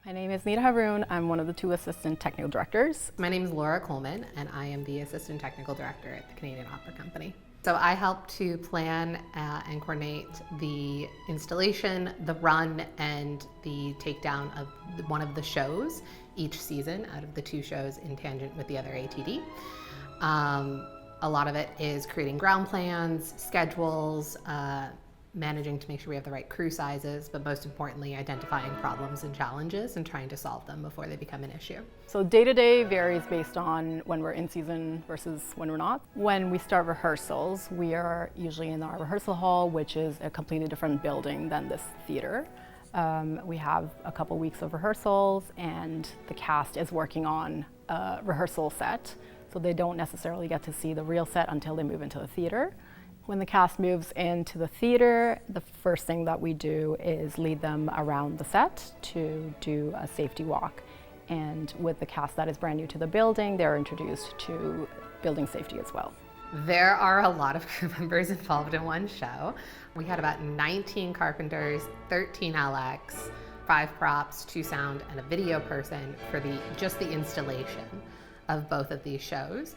My name is Nida Haroon. I'm one of the two assistant technical directors. My name is Coleman, and I am the assistant technical director at the Canadian Opera Company. So I help to plan and coordinate the installation, the run, and the takedown of one of the shows each season out of the two shows in tangent with the other ATD. A lot of it is creating ground plans, schedules, managing to make sure we have the right crew sizes, but most importantly, identifying problems and challenges and trying to solve them before they become an issue. So day-to-day varies based on when we're in season versus when we're not. When we start rehearsals, we are usually in our rehearsal hall, which is a completely different building than this theater. We have a couple weeks of rehearsals and the cast is working on a rehearsal set, so they don't necessarily get to see the real set until they move into the theater. When the cast moves into the theater, the first thing that we do is lead them around the set to do a safety walk. And with the cast that is brand new to the building, they're introduced to building safety as well. There are a lot of crew members involved in one show. We had about 19 carpenters, 13 LX, 5 props, 2 sound, and a video person for just the installation of both of these shows.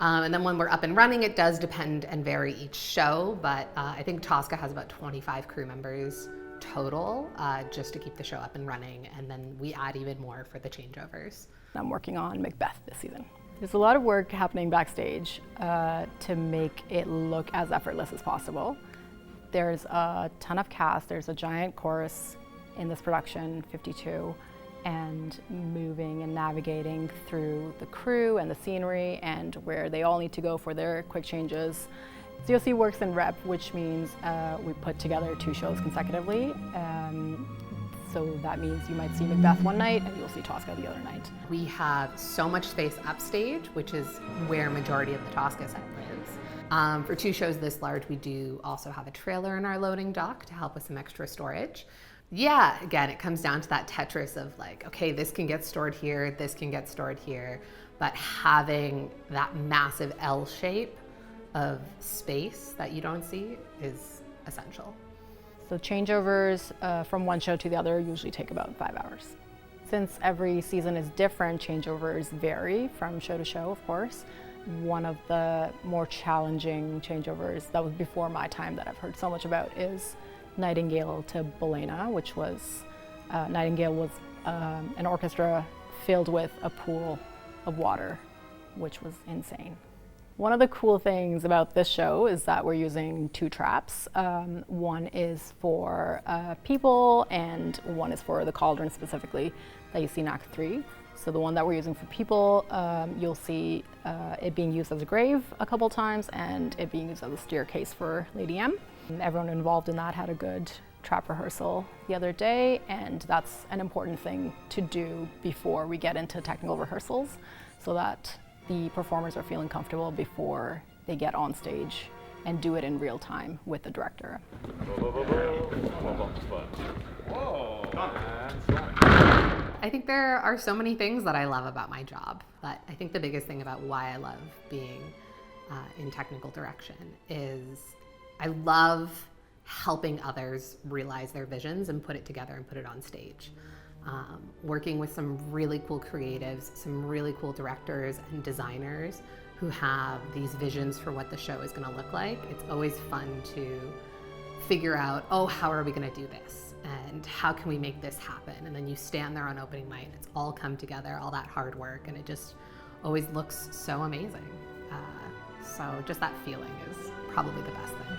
And then when we're up and running, it does depend and vary each show, but I think Tosca has about 25 crew members total just to keep the show up and running, and then we add even more for the changeovers. I'm working on Macbeth this season. There's a lot of work happening backstage to make it look as effortless as possible. There's a ton of cast, there's a giant chorus in this production, 52, and moving and navigating through the crew and the scenery and where they all need to go for their quick changes. COC works in rep, which means we put together 2 shows consecutively. So that means you might see Macbeth one night and you'll see Tosca the other night. We have so much space upstage, which is where majority of the Tosca set lives. For 2 shows this large, we do also have a trailer in our loading dock to help with some extra storage. Yeah, again, it comes down to that Tetris of like, okay, this can get stored here, this can get stored here, but having that massive L shape of space that you don't see is essential. So changeovers from one show to the other usually take about 5 hours. Since every season is different, changeovers vary from show to show, of course. One of the more challenging changeovers that was before my time that I've heard so much about is Nightingale to Bolena, which was, Nightingale was an orchestra filled with a pool of water, which was insane. One of the cool things about this show is that we're using 2 traps. One is for people and one is for the cauldrons specifically that you see in Act 3. So the one that we're using for people, you'll see it being used as a grave a couple times and it being used as a staircase for Lady M. Everyone involved in that had a good trap rehearsal the other day, and that's an important thing to do before we get into technical rehearsals so that the performers are feeling comfortable before they get on stage and do it in real time with the director. I think there are so many things that I love about my job, but I think the biggest thing about why I love being in technical direction is I love helping others realize their visions and put it together and put it on stage. Working with some really cool creatives, some really cool directors and designers who have these visions for what the show is going to look like. It's always fun to figure out, oh, how are we going to do this? And how can we make this happen? And then you stand there on opening night, it's all come together, all that hard work, and it just always looks so amazing. So just that feeling is probably the best thing.